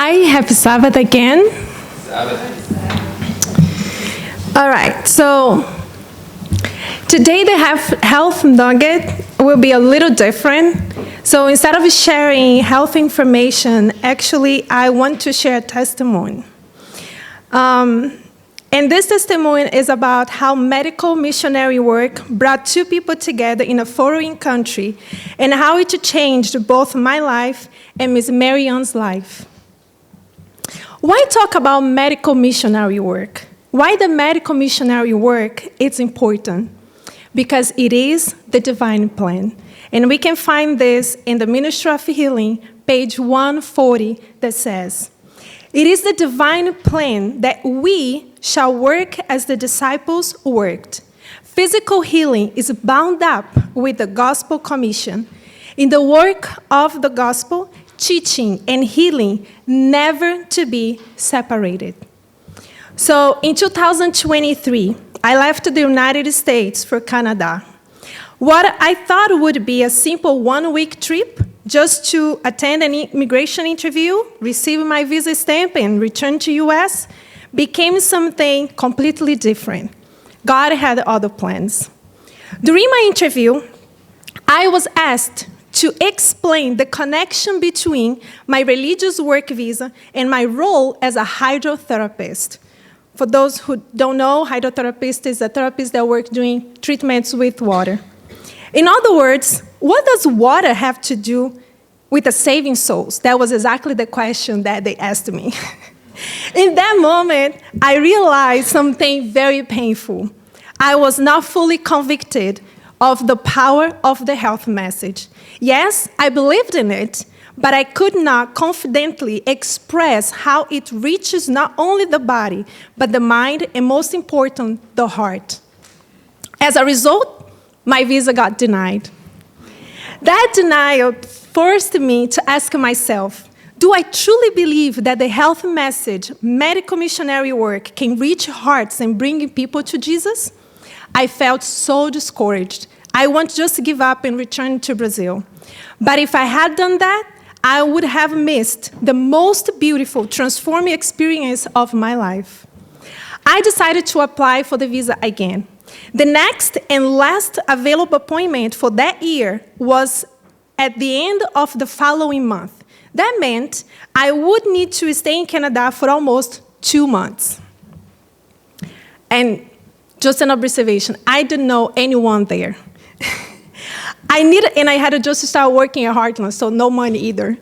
Hi, happy Sabbath again. Sabbath. All right, so today the health nugget will be a little different. So instead of sharing health information, actually I want to share a testimony. And this testimony is about how medical missionary work brought two people together in a foreign country and how it changed both my life and Miss Marion's life. Why talk about medical missionary work? Why the medical missionary work is important? Because it is the divine plan. And we can find this in the Ministry of Healing, page 140, that says, "It is the divine plan that we shall work as the disciples worked. Physical healing is bound up with the gospel commission. In the work of the gospel, teaching and healing never to be separated." So in 2023, I left the United States for Canada. What I thought would be a simple one-week trip just to attend an immigration interview, receive my visa stamp, and return to U.S. became something completely different. God had other plans. During my interview, I was asked to explain the connection between my religious work visa and my role as a hydrotherapist. For those who don't know, hydrotherapist is a therapist that works doing treatments with water. In other words, what does water have to do with saving souls? That was exactly the question that they asked me. In that moment, I realized something very painful. I was not fully convicted of the power of the health message. Yes, I believed in it, but I could not confidently express how it reaches not only the body, but the mind, and most important, the heart. As a result, my visa got denied. That denial forced me to ask myself, do I truly believe that the health message, medical missionary work, can reach hearts and bring people to Jesus? I felt so discouraged. I want just to give up and return to Brazil. But if I had done that, I would have missed the most beautiful, transforming experience of my life. I decided to apply for the visa again. The next and last available appointment for that year was at the end of the following month. That meant I would need to stay in Canada for almost 2 months. And just an observation, I didn't know anyone there. I had to just start working at Heartland, so no money either.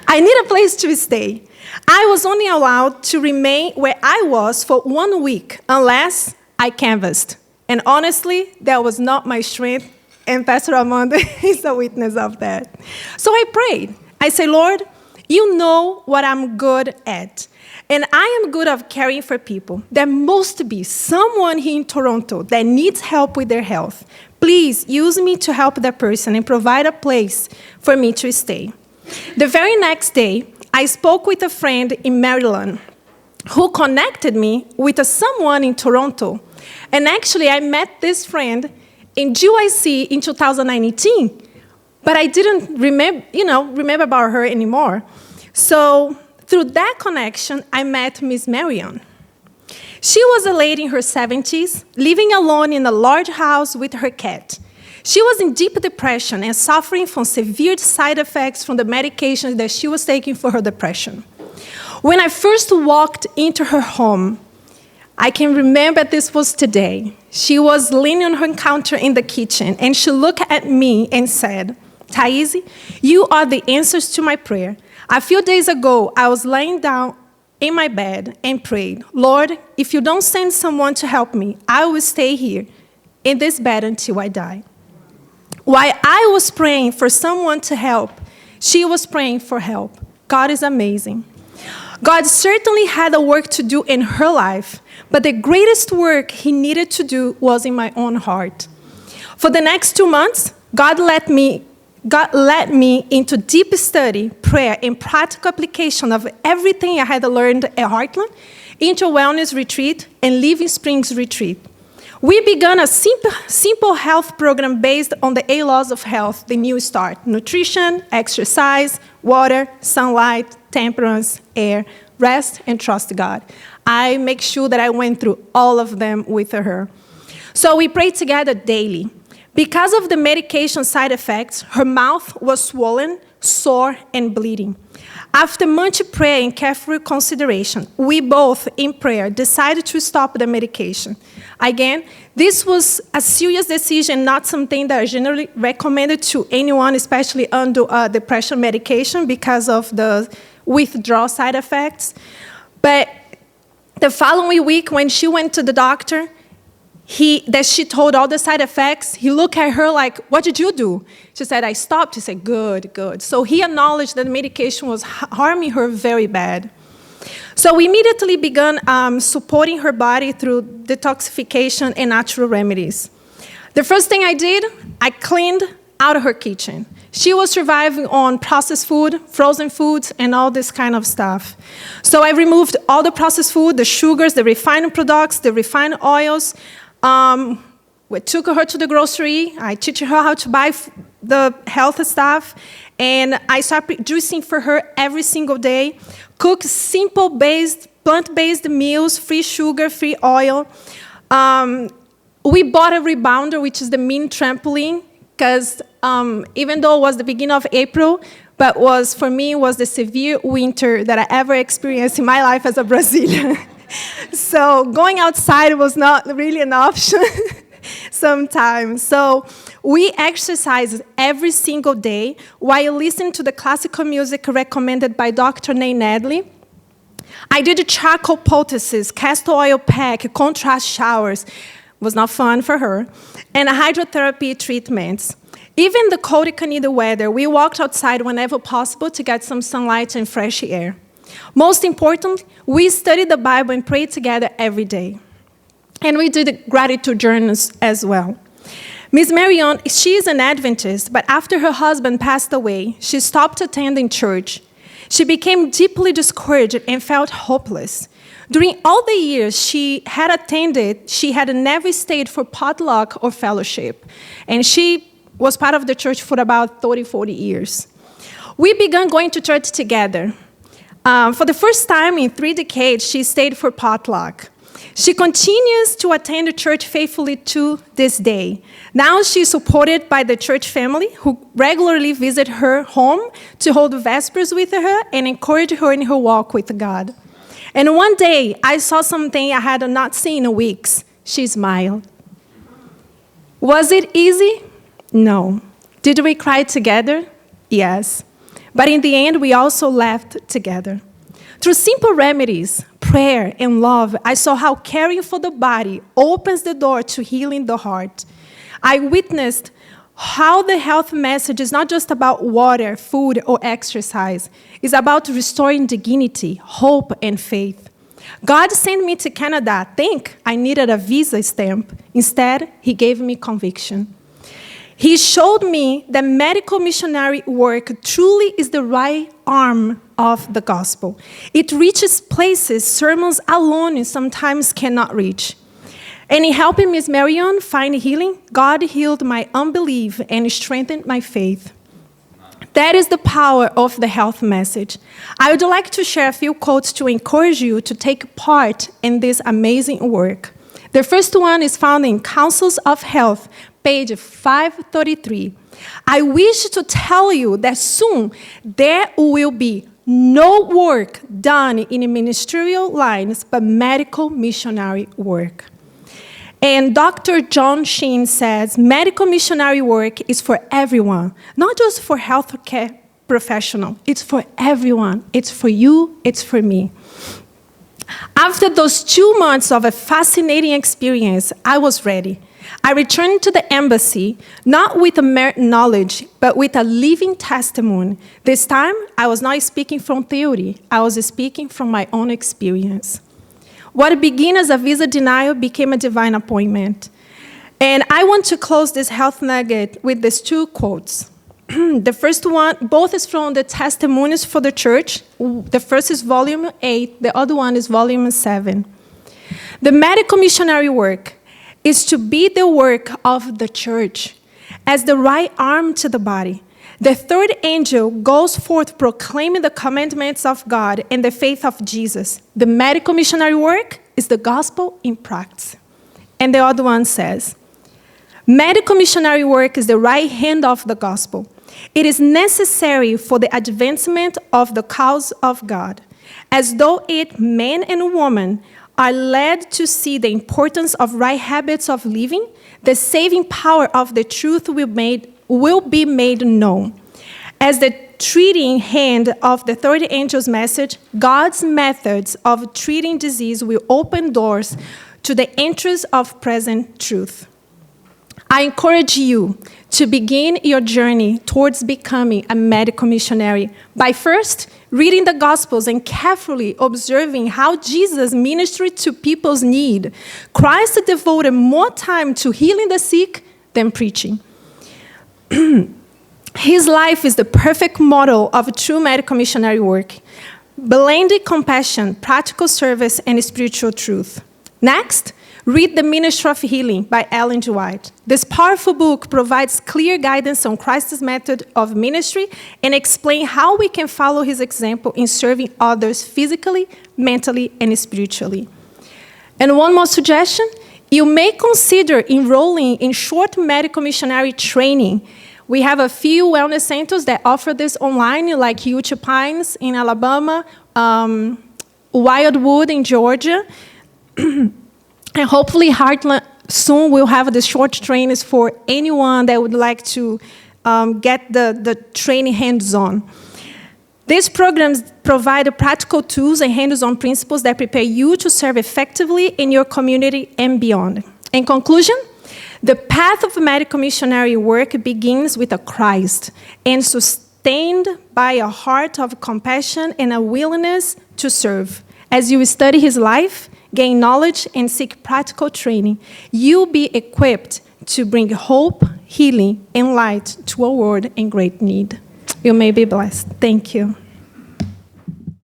I need a place to stay. I was only allowed to remain where I was for 1 week unless I canvassed. And honestly, that was not my strength, and Pastor Armando is a witness of that. So I prayed. I said, Lord, you know what I'm good at. And I am good at caring for people. There must be someone here in Toronto that needs help with their health. Please use me to help that person and provide a place for me to stay. The very next day, I spoke with a friend in Maryland who connected me with someone in Toronto. And actually, I met this friend in GYC in 2019, but I didn't remember about her anymore. So through that connection, I met Miss Marion. She was a lady in her 70s, living alone in a large house with her cat. She was in deep depression and suffering from severe side effects from the medications that she was taking for her depression. When I first walked into her home, I can remember this was today. She was leaning on her counter in the kitchen, and she looked at me and said, "Thaís, you are the answers to my prayer. A few days ago, I was laying down in my bed and prayed, Lord, if you don't send someone to help me, I will stay here in this bed until I die." While I was praying for someone to help, she was praying for help. God is amazing. God certainly had a work to do in her life, but the greatest work he needed to do was in my own heart. For the next 2 months, God led me into deep study, prayer, and practical application of everything I had learned at Heartland into a wellness retreat and Living Springs retreat. We began a simple health program based on the 8 laws of health, the New Start: nutrition, exercise, water, sunlight, temperance, air, rest, and trust God. I make sure that I went through all of them with her. So we prayed together daily. Because of the medication side effects, her mouth was swollen, sore, and bleeding. After much prayer and careful consideration, we both, in prayer, decided to stop the medication. Again, this was a serious decision, not something that I generally recommended to anyone, especially under depression medication, because of the withdrawal side effects. But the following week, when she went to the doctor, she told all the side effects, he looked at her like, "What did you do?" She said, "I stopped." He said, "Good, good." So he acknowledged that the medication was harming her very bad. So we immediately began supporting her body through detoxification and natural remedies. The first thing I did, I cleaned out of her kitchen. She was surviving on processed food, frozen foods, and all this kind of stuff. So I removed all the processed food, the sugars, the refined products, the refined oils. We took her to the grocery. I teach her how to buy the health stuff. And I started producing for her every single day. Cook simple plant-based meals, free sugar, free oil. We bought a rebounder, which is the mini trampoline, because even though it was the beginning of April, but for me was the severe winter that I ever experienced in my life as a Brazilian. So going outside was not really an option sometimes. So we exercised every single day while listening to the classical music recommended by Dr. Nate Nedley. I did charcoal poultices, castor oil pack, contrast showers. Was not fun for her. And hydrotherapy treatments. Even the cold Canada weather, we walked outside whenever possible to get some sunlight and fresh air. Most important, we studied the Bible and prayed together every day. And we did gratitude journals as well. Miss Marion, she is an Adventist, but after her husband passed away, she stopped attending church. She became deeply discouraged and felt hopeless. During all the years she had attended, she had never stayed for potluck or fellowship. And she was part of the church for about 30, 40 years. We began going to church together. For the first time in 3 decades, she stayed for potluck. She continues to attend the church faithfully to this day. Now she's supported by the church family who regularly visit her home to hold Vespers with her and encourage her in her walk with God. And one day, I saw something I had not seen in weeks. She smiled. Was it easy? No. Did we cry together? Yes. But in the end, we also laughed together. Through simple remedies, prayer, and love, I saw how caring for the body opens the door to healing the heart. I witnessed how the health message is not just about water, food, or exercise. It's about restoring dignity, hope, and faith. God sent me to Canada. I think I needed a visa stamp. Instead, he gave me conviction. He showed me that medical missionary work truly is the right arm of the gospel. It reaches places sermons alone sometimes cannot reach. And in helping Miss Marion find healing, God healed my unbelief and strengthened my faith. That is the power of the health message. I would like to share a few quotes to encourage you to take part in this amazing work. The first one is found in Counsels of Health, page 533. I wish to tell you that soon there will be no work done in ministerial lines but medical missionary work. And Dr. John Sheen says, medical missionary work is for everyone, not just for healthcare professional. It's for everyone. It's for you. It's for me. After those 2 months of a fascinating experience, I was ready. I returned to the embassy, not with a knowledge, but with a living testimony. This time, I was not speaking from theory. I was speaking from my own experience. What began as a visa denial became a divine appointment. And I want to close this health nugget with these 2 quotes. The first one, both is from the Testimonies for the Church. The first is volume 8. The other one is volume 7. The medical missionary work is to be the work of the church as the right arm to the body. The third angel goes forth proclaiming the commandments of God and the faith of Jesus. The medical missionary work is the gospel in practice. And the other one says, medical missionary work is the right hand of the gospel. It is necessary for the advancement of the cause of God, as though it, man and woman, are led to see the importance of right habits of living, the saving power of the truth will be made known. As the treating hand of the third angel's message, God's methods of treating disease will open doors to the entrance of present truth. I encourage you to begin your journey towards becoming a medical missionary by first reading the Gospels and carefully observing how Jesus ministered to people's need. Christ devoted more time to healing the sick than preaching. His life is the perfect model of true medical missionary work, blending compassion, practical service, and spiritual truth. Next, read The Ministry of Healing by Ellen G. White. This powerful book provides clear guidance on Christ's method of ministry and explains how we can follow his example in serving others physically, mentally, and spiritually. And one more suggestion, you may consider enrolling in short medical missionary training. We have a few wellness centers that offer this online, like Utah Pines in Alabama, Wildwood in Georgia, and hopefully Heartland soon will have the short trainings for anyone that would like to get the training hands-on. These programs provide practical tools and hands-on principles that prepare you to serve effectively in your community and beyond. In conclusion, the path of medical missionary work begins with a Christ and sustained by a heart of compassion and a willingness to serve. As you study his life, gain knowledge, and seek practical training, you'll be equipped to bring hope, healing, and light to a world in great need. You may be blessed. Thank you.